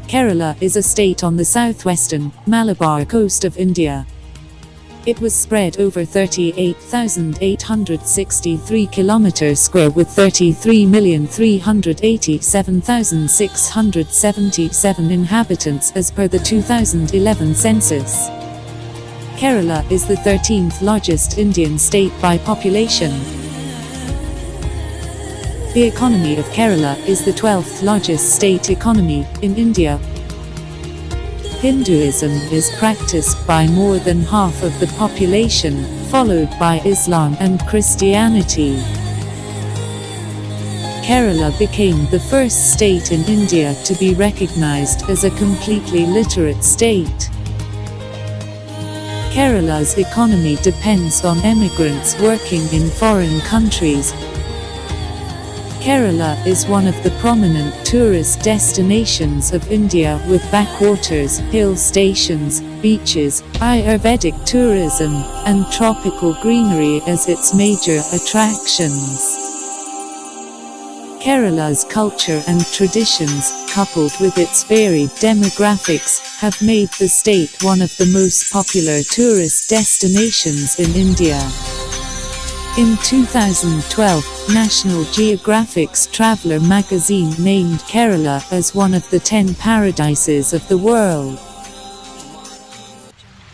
Kerala is a state on the southwestern Malabar coast of India. It was spread over 38,863 kilometers square with 33,387,677 inhabitants as per the 2011 census. Kerala is the 13th largest Indian state by population. The economy of Kerala is the 12th largest state economy in India. Hinduism is practiced by more than half of the population, followed by Islam and Christianity. Kerala became the first state in India to be recognized as a completely literate state. Kerala's economy depends on immigrants working in foreign countries. Kerala is one of the prominent tourist destinations of India with backwaters, hill stations, beaches, Ayurvedic tourism, and tropical greenery as its major attractions. Kerala's culture and traditions, coupled with its varied demographics, have made the state one of the most popular tourist destinations in India. In 2012, National Geographic's Traveller magazine named Kerala as one of the 10 paradises of the world.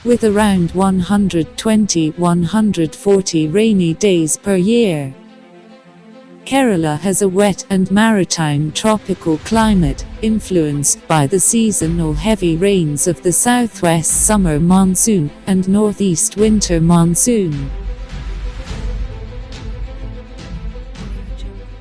With around 120–140 rainy days per year. Kerala has a wet and maritime tropical climate, influenced by the seasonal heavy rains of the southwest summer monsoon and northeast winter monsoon.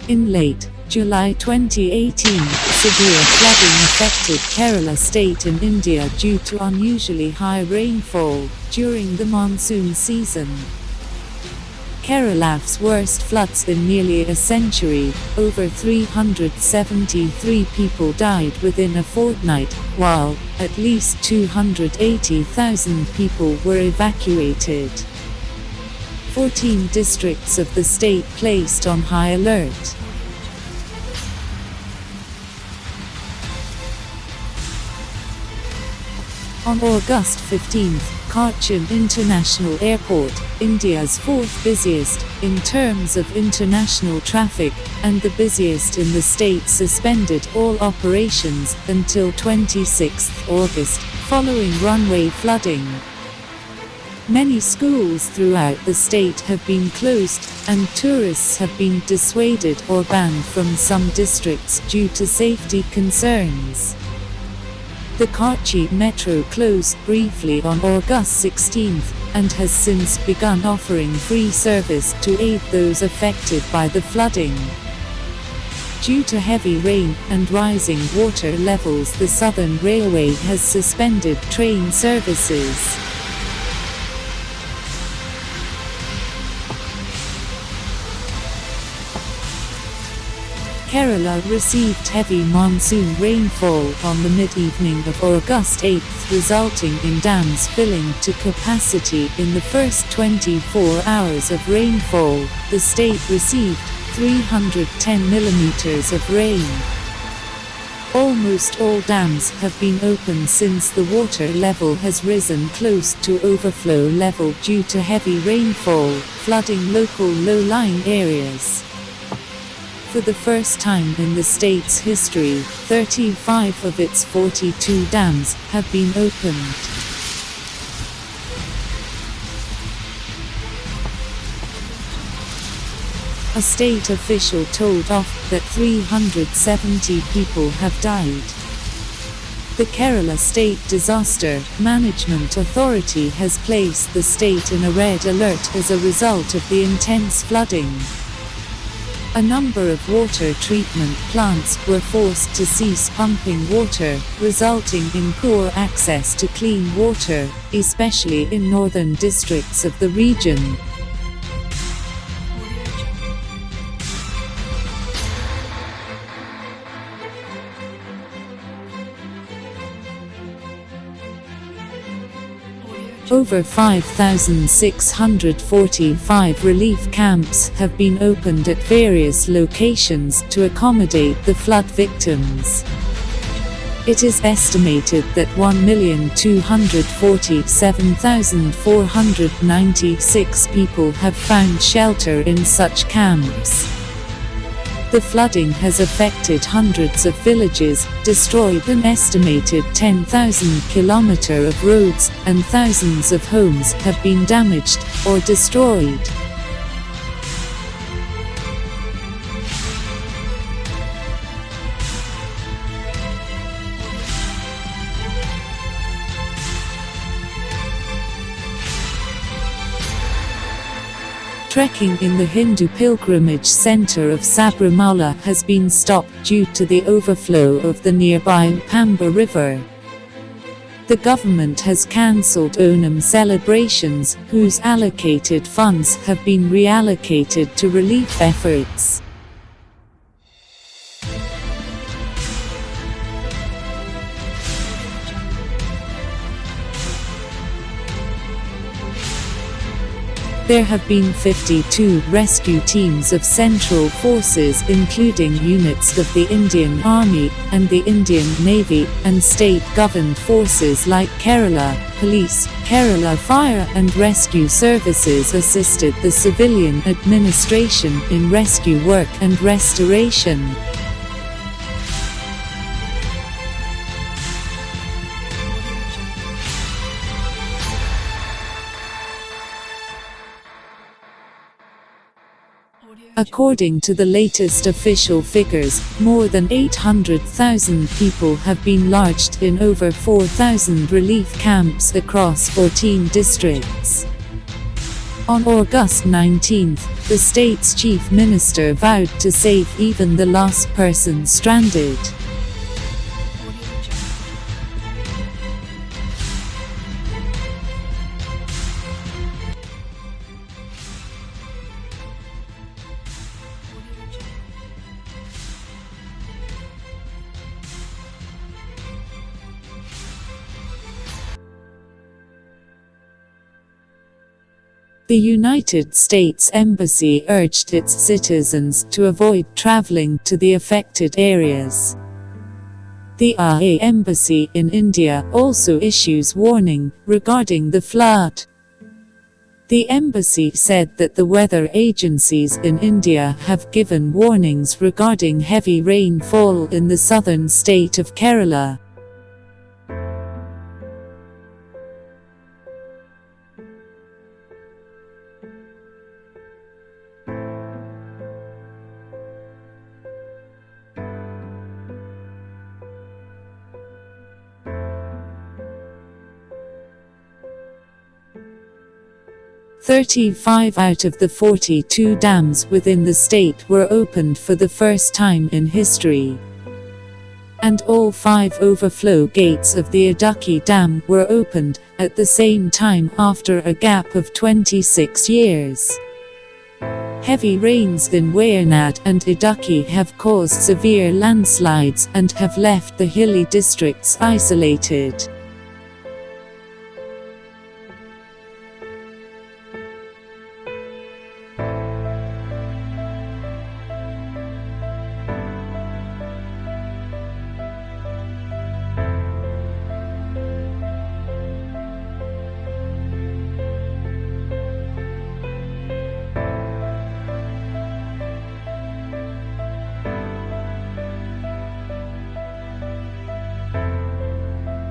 In late July 2018, severe flooding affected Kerala state in India due to unusually high rainfall during the monsoon season. Kerala's worst floods in nearly a century, over 373 people died within a fortnight, while at least 280,000 people were evacuated. 14 districts of the state placed on high alert. On August 15, Kottayam International Airport, India's fourth busiest in terms of international traffic, and the busiest in the state, suspended all operations until 26 August, following runway flooding. Many schools throughout the state have been closed, and tourists have been dissuaded or banned from some districts due to safety concerns. The Kochi Metro closed briefly on August 16 and has since begun offering free service to aid those affected by the flooding. Due to heavy rain and rising water levels, the Southern Railway has suspended train services. Kerala received heavy monsoon rainfall on the mid-evening of August 8, resulting in dams filling to capacity in the first 24 hours of rainfall. The state received 310 millimeters of rain. Almost all dams have been opened since the water level has risen close to overflow level due to heavy rainfall, flooding local low-lying areas. For the first time in the state's history, 35 of its 42 dams have been opened. A state official told OFF that 370 people have died. The Kerala State Disaster Management Authority has placed the state in a red alert as a result of the intense flooding. A number of water treatment plants were forced to cease pumping water, resulting in poor access to clean water, especially in northern districts of the region. Over 5,645 relief camps have been opened at various locations to accommodate the flood victims. It is estimated that 1,247,496 people have found shelter in such camps. The flooding has affected hundreds of villages, destroyed an estimated 10,000 kilometers of roads, and thousands of homes have been damaged or destroyed. Trekking in the Hindu pilgrimage center of Sabrimala has been stopped due to the overflow of the nearby Pamba River. The government has cancelled Onam celebrations, whose allocated funds have been reallocated to relief efforts. There have been 52 rescue teams of Central Forces, including units of the Indian Army and the Indian Navy, and state-governed forces like Kerala Police, Kerala Fire and Rescue Services assisted the civilian administration in rescue work and restoration. According to the latest official figures, more than 800,000 people have been lodged in over 4,000 relief camps across 14 districts. On August 19, the state's chief minister vowed to save even the last person stranded. The United States Embassy urged its citizens to avoid traveling to the affected areas. The IA Embassy in India also issues warning regarding the flood. The embassy said that the weather agencies in India have given warnings regarding heavy rainfall in the southern state of Kerala. "35 out of the 42 dams within the state were opened for the first time in history. And all 5 overflow gates of the Idukki Dam were opened at the same time after a gap of 26 years. Heavy rains in Wayanad and Idukki have caused severe landslides and have left the hilly districts isolated.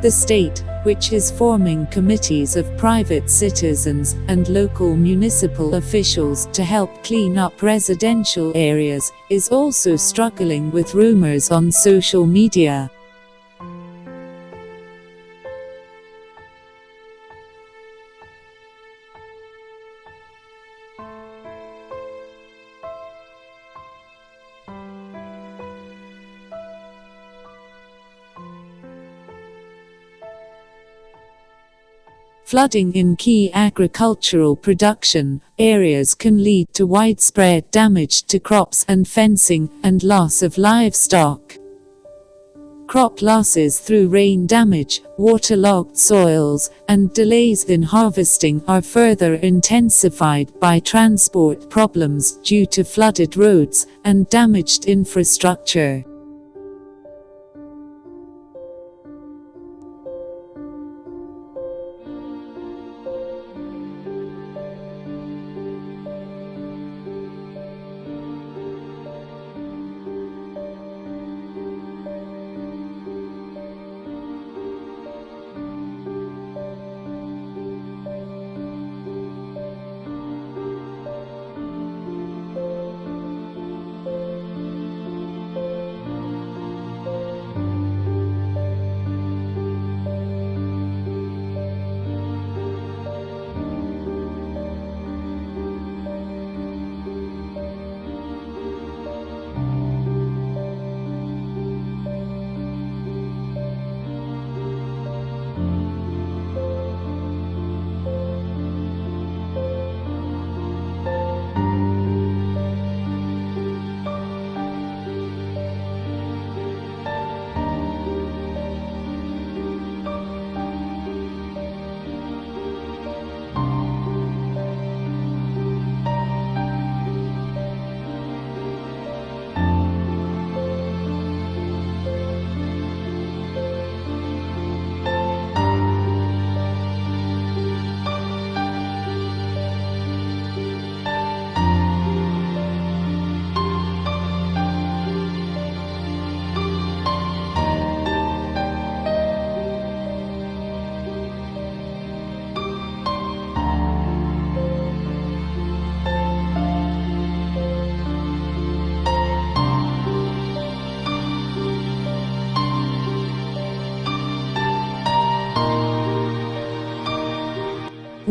The state, which is forming committees of private citizens and local municipal officials to help clean up residential areas, is also struggling with rumors on social media. Flooding in key agricultural production areas can lead to widespread damage to crops and fencing, and loss of livestock. Crop losses through rain damage, waterlogged soils, and delays in harvesting are further intensified by transport problems due to flooded roads and damaged infrastructure.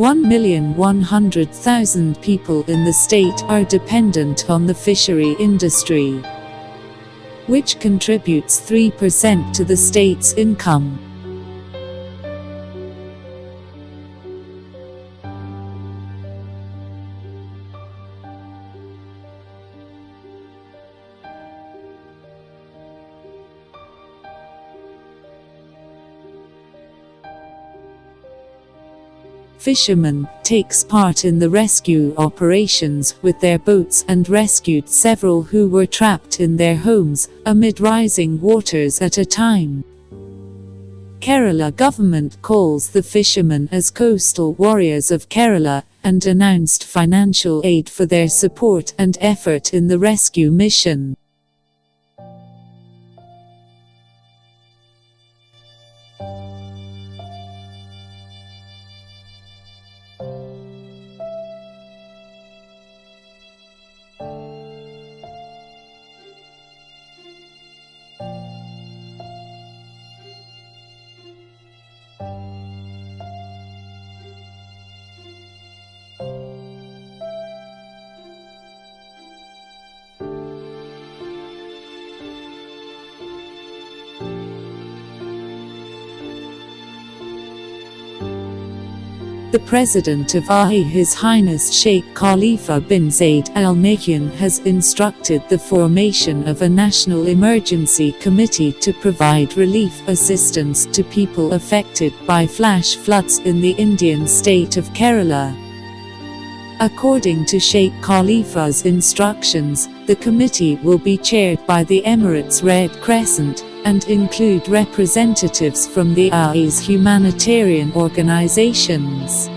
1,100,000 people in the state are dependent on the fishery industry, which contributes 3% to the state's income. Fishermen takes part in the rescue operations with their boats and rescued several who were trapped in their homes amid rising waters at a time. Kerala government calls the fishermen as coastal warriors of Kerala and announced financial aid for their support and effort in the rescue mission. The President of UAE, His Highness Sheikh Khalifa bin Zayed Al Nahyan, has instructed the formation of a National Emergency Committee to provide relief assistance to people affected by flash floods in the Indian state of Kerala. According to Sheikh Khalifa's instructions, the committee will be chaired by the Emirates Red Crescent and include representatives from the UAE's humanitarian organizations.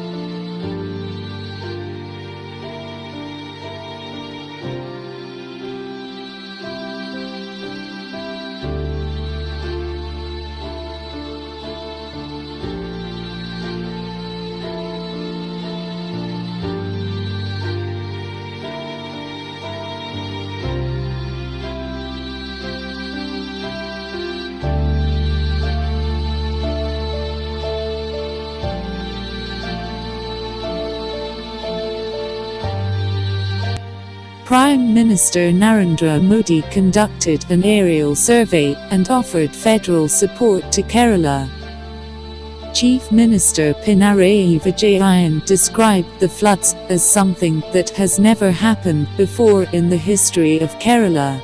Prime Minister Narendra Modi conducted an aerial survey and offered federal support to Kerala. Chief Minister Pinarayi Vijayan described the floods as something that has never happened before in the history of Kerala.